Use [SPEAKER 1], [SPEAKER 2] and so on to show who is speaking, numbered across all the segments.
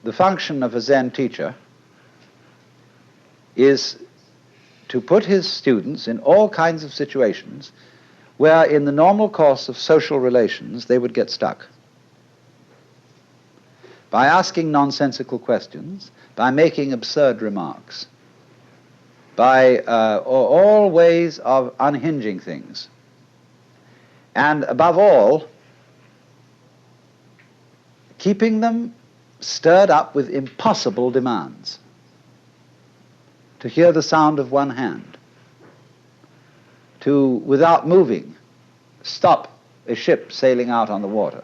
[SPEAKER 1] the function of a Zen teacher is to put his students in all kinds of situations where in the normal course of social relations they would get stuck. By asking nonsensical questions, by making absurd remarks, by all ways of unhinging things, and above all, keeping them stirred up with impossible demands. To hear the sound of one hand, to, without moving, stop a ship sailing out on the water,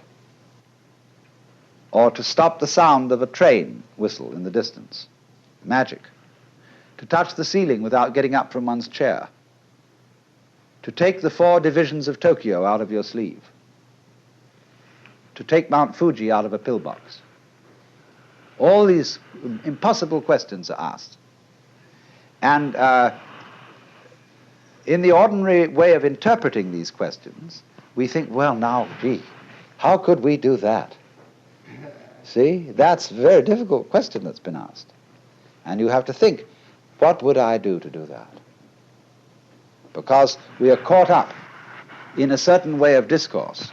[SPEAKER 1] or to stop the sound of a train whistle in the distance. Magic. To touch the ceiling without getting up from one's chair. To take the 4 divisions of Tokyo out of your sleeve. To take Mount Fuji out of a pillbox. All these impossible questions are asked. And in the ordinary way of interpreting these questions, we think, well, now, gee, how could we do that? See, that's a very difficult question that's been asked. And you have to think, what would I do to do that? Because we are caught up in a certain way of discourse,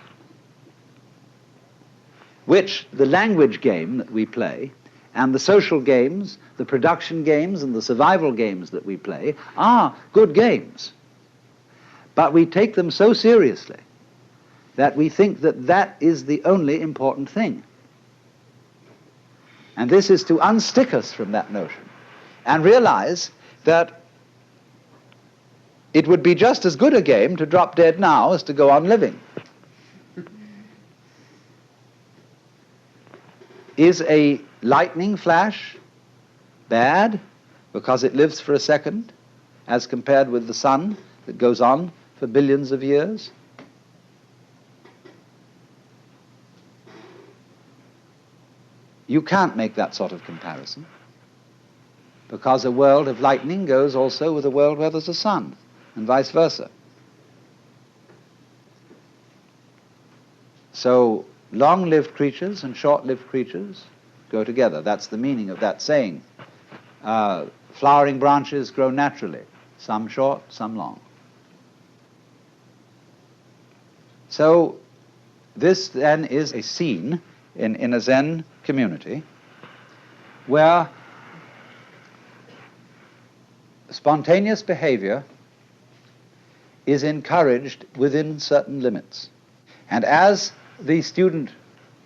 [SPEAKER 1] which the language game that we play, and the social games, the production games, and the survival games that we play are good games. But we take them so seriously that we think that that is the only important thing. And this is to unstick us from that notion and realize that it would be just as good a game to drop dead now as to go on living. Is a lightning flash bad because it lives for a second as compared with the sun that goes on for billions of years? You can't make that sort of comparison, because a world of lightning goes also with a world where there's a sun, and vice versa. So long-lived creatures and short-lived creatures go together. That's the meaning of that saying. Flowering branches grow naturally, some short, some long. So this then is a scene in a Zen community where spontaneous behavior is encouraged within certain limits. And as the student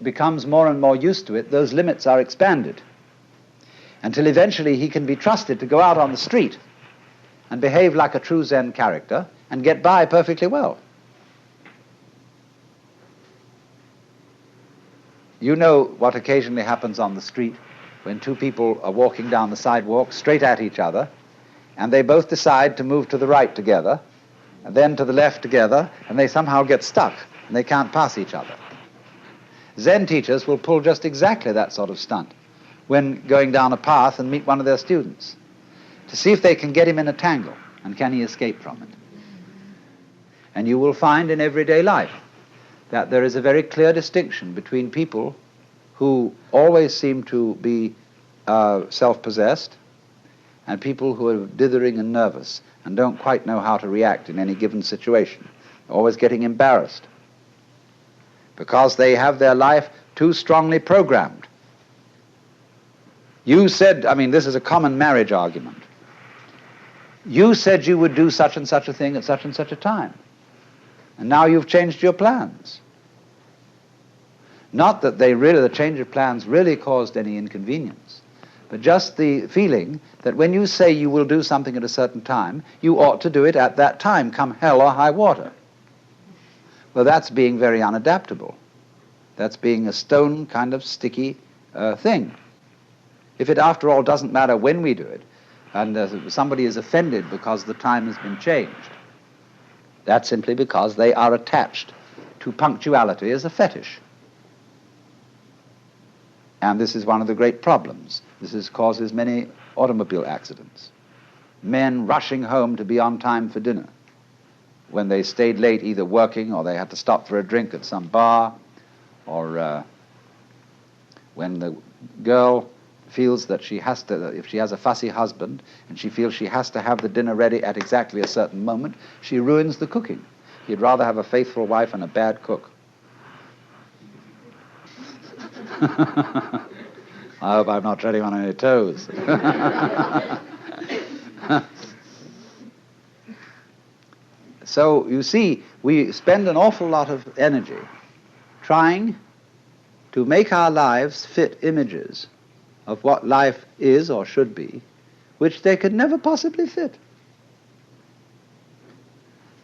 [SPEAKER 1] becomes more and more used to it, those limits are expanded until eventually he can be trusted to go out on the street and behave like a true Zen character and get by perfectly well. You know what occasionally happens on the street when 2 people are walking down the sidewalk straight at each other, and they both decide to move to the right together, and then to the left together, and they somehow get stuck, and they can't pass each other. Zen teachers will pull just exactly that sort of stunt when going down a path and meet one of their students, to see if they can get him in a tangle, and can he escape from it. And you will find in everyday life that there is a very clear distinction between people who always seem to be self-possessed and people who are dithering and nervous and don't quite know how to react in any given situation, always getting embarrassed because they have their life too strongly programmed. You said, I mean, this is a common marriage argument. You said you would do such and such a thing at such and such a time, and now you've changed your plans. Not that the change of plans really caused any inconvenience, but just the feeling that when you say you will do something at a certain time, you ought to do it at that time, come hell or high water. Well, that's being very unadaptable. That's being a stone kind of sticky thing. If it, after all, doesn't matter when we do it, and somebody is offended because the time has been changed, that's simply because they are attached to punctuality as a fetish. And this is one of the great problems. This causes many automobile accidents. Men rushing home to be on time for dinner when they stayed late either working or they had to stop for a drink at some bar, or When the girl feels that she has to, if she has a fussy husband and she feels she has to have the dinner ready at exactly a certain moment, she ruins the cooking. He'd rather have a faithful wife and a bad cook. I hope I'm not treading on any toes. So, you see, we spend an awful lot of energy trying to make our lives fit images of what life is or should be, which they could never possibly fit.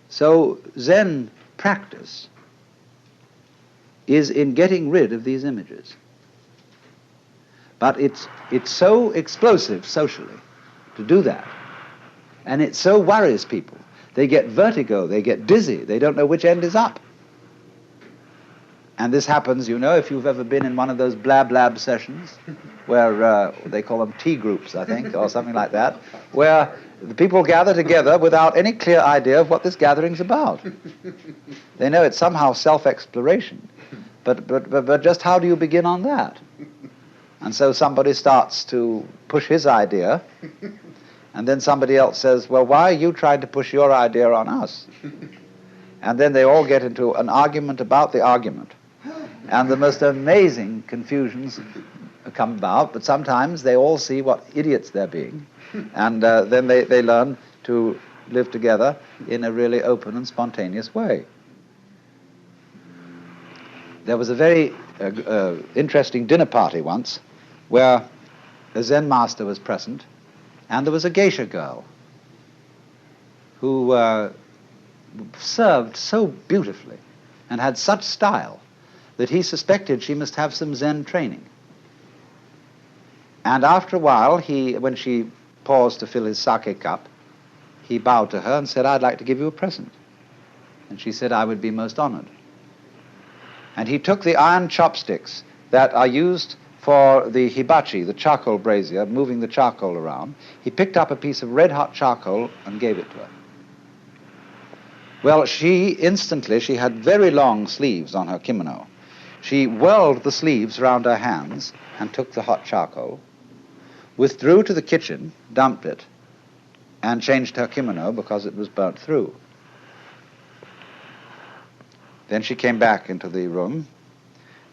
[SPEAKER 1] So, Zen practice is in getting rid of these images. But it's so explosive socially to do that, and it so worries people. They get vertigo, they get dizzy, they don't know which end is up. And this happens, you know, if you've ever been in one of those blab sessions, where they call them tea groups, I think, or something like that, where the people gather together without any clear idea of what this gathering's about. They know it's somehow self-exploration, but just how do you begin on that? And so somebody starts to push his idea, and then somebody else says, well, why are you trying to push your idea on us? And then they all get into an argument about the argument. And the most amazing confusions come about, but sometimes they all see what idiots they're being, and then they learn to live together in a really open and spontaneous way. There was a very interesting dinner party once where a Zen master was present, and there was a geisha girl who served so beautifully and had such style that he suspected she must have some Zen training. And after a while, when she paused to fill his sake cup, he bowed to her and said, I'd like to give you a present. And she said, I would be most honored. And he took the iron chopsticks that are used for the hibachi, the charcoal brazier, moving the charcoal around. He picked up a piece of red-hot charcoal and gave it to her. Well, she had very long sleeves on her kimono. She whirled the sleeves round her hands and took the hot charcoal, withdrew to the kitchen, dumped it, and changed her kimono because it was burnt through. Then she came back into the room,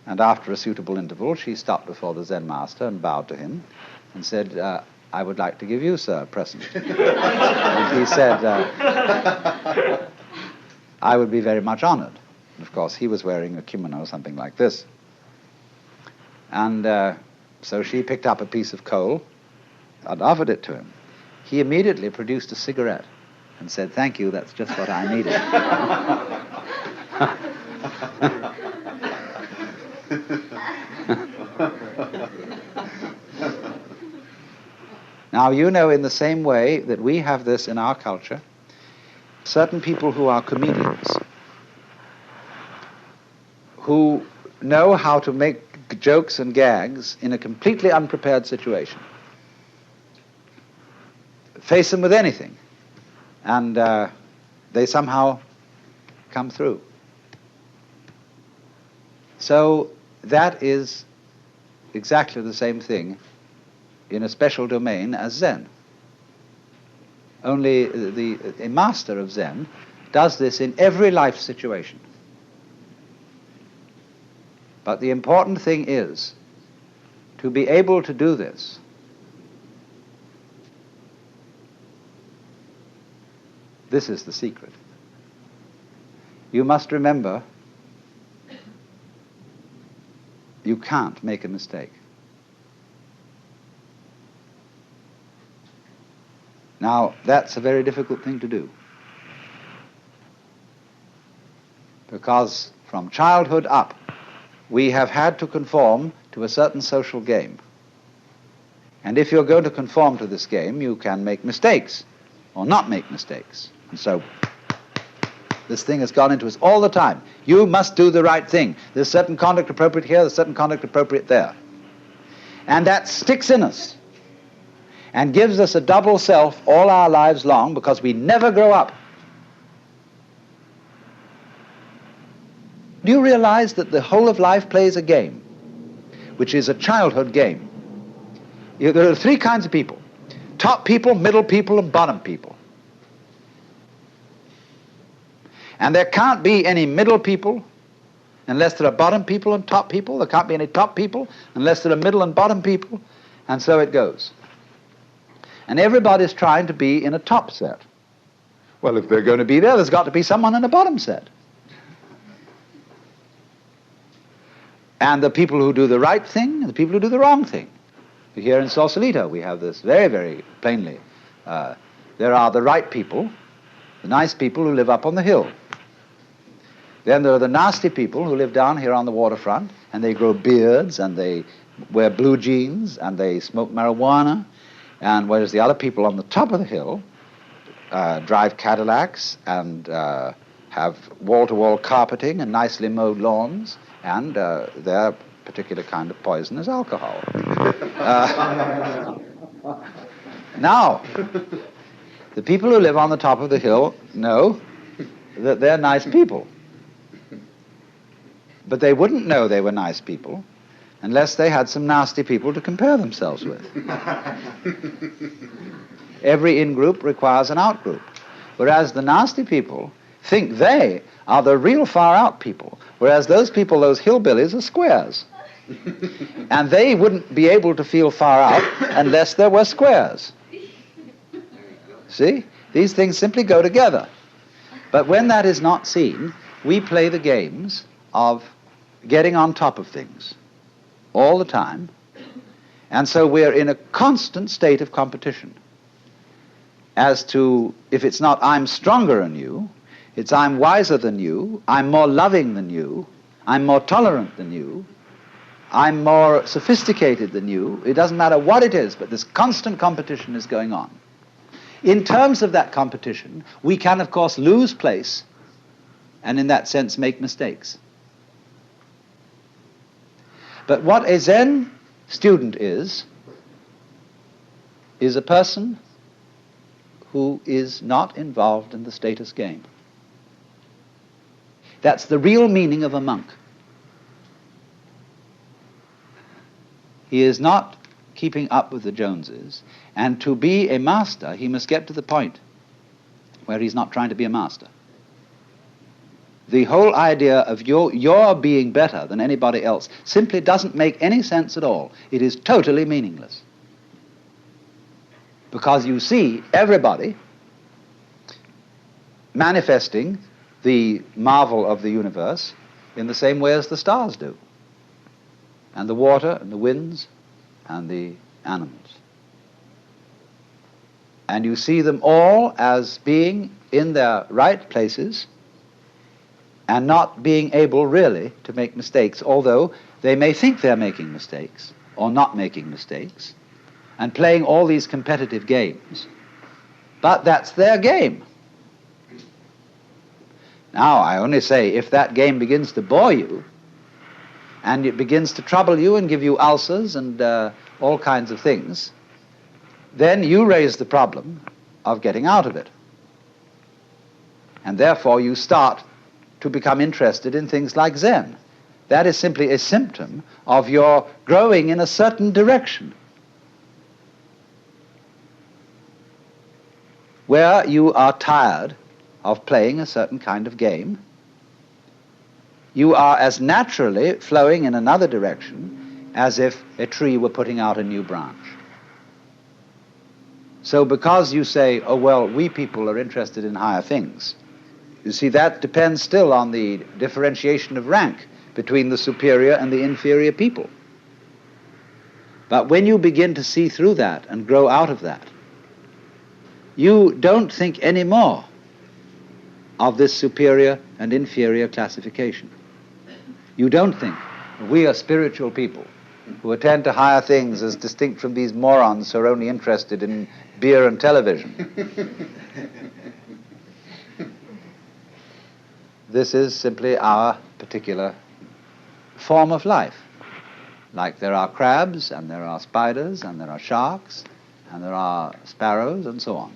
[SPEAKER 1] and after a suitable interval, she stopped before the Zen master and bowed to him and said, I would like to give you, sir, a present. And he said, I would be very much honored. Of course, he was wearing a kimono, something like this. And so she picked up a piece of coal and offered it to him. He immediately produced a cigarette and said, thank you, that's just what I needed. Now, you know, in the same way that we have this in our culture, certain people who are comedians, who know how to make jokes and gags in a completely unprepared situation, face them with anything, and they somehow come through. So that is exactly the same thing in a special domain as Zen. Only a master of Zen does this in every life situation. But the important thing is to be able to do this This is the secret. You must remember, you can't make a mistake. Now, that's a very difficult thing to do, because from childhood up, we have had to conform to a certain social game. And if you're going to conform to this game, you can make mistakes or not make mistakes. And so this thing has gone into us all the time. You must do the right thing. There's certain conduct appropriate here, there's certain conduct appropriate there. And that sticks in us and gives us a double self all our lives long, because we never grow up. Do you realize that the whole of life plays a game? which is a childhood game. There are three kinds of people: top people, middle people, and bottom people. And there can't be any middle people unless there are bottom people and top people. There can't be any top people unless there are middle and bottom people. And so it goes. And everybody's trying to be in a top set. Well, if they're going to be there, there's got to be someone in a bottom set. And the people who do the right thing and the people who do the wrong thing. Here in Sausalito, we have this very, very plainly. There are the right people, the nice people who live up on the hill. Then there are the nasty people who live down here on the waterfront, and they grow beards, and they wear blue jeans, and they smoke marijuana, and whereas the other people on the top of the hill drive Cadillacs and have wall-to-wall carpeting and nicely mowed lawns, and their particular kind of poison is alcohol. Now, the people who live on the top of the hill know that they're nice people. But they wouldn't know they were nice people unless they had some nasty people to compare themselves with. Every in-group requires an out-group, whereas the nasty people think they are the real far-out people, whereas those people, those hillbillies, are squares. And they wouldn't be able to feel far out unless there were squares. See? These things simply go together. But when that is not seen, we play the games of getting on top of things all the time, and so we're in a constant state of competition as to, if it's not I'm stronger than you, it's I'm wiser than you, I'm more loving than you, I'm more tolerant than you, I'm more sophisticated than you. It doesn't matter what it is, but this constant competition is going on. In terms of that competition, we can, of course, lose place and in that sense make mistakes. But what a Zen student is a person who is not involved in the status game. That's the real meaning of a monk. He is not keeping up with the Joneses, and to be a master, he must get to the point where he's not trying to be a master. The whole idea of your being better than anybody else simply doesn't make any sense at all. It is totally meaningless. Because you see everybody manifesting the marvel of the universe in the same way as the stars do, and the water and the winds and the animals. And you see them all as being in their right places and not being able really to make mistakes, although they may think they're making mistakes or not making mistakes and playing all these competitive games. But that's their game. Now, I only say, if that game begins to bore you and it begins to trouble you and give you ulcers and all kinds of things, then you raise the problem of getting out of it. And therefore you start to become interested in things like Zen. That is simply a symptom of your growing in a certain direction, where you are tired of playing a certain kind of game. You are as naturally flowing in another direction as if a tree were putting out a new branch. So because you say, oh well, we people are interested in higher things, you see, that depends still on the differentiation of rank between the superior and the inferior people. But when you begin to see through that and grow out of that, you don't think anymore of this superior and inferior classification. You don't think we are spiritual people who attend to higher things as distinct from these morons who are only interested in beer and television. This is simply our particular form of life. Like there are crabs, and there are spiders, and there are sharks, and there are sparrows, and so on.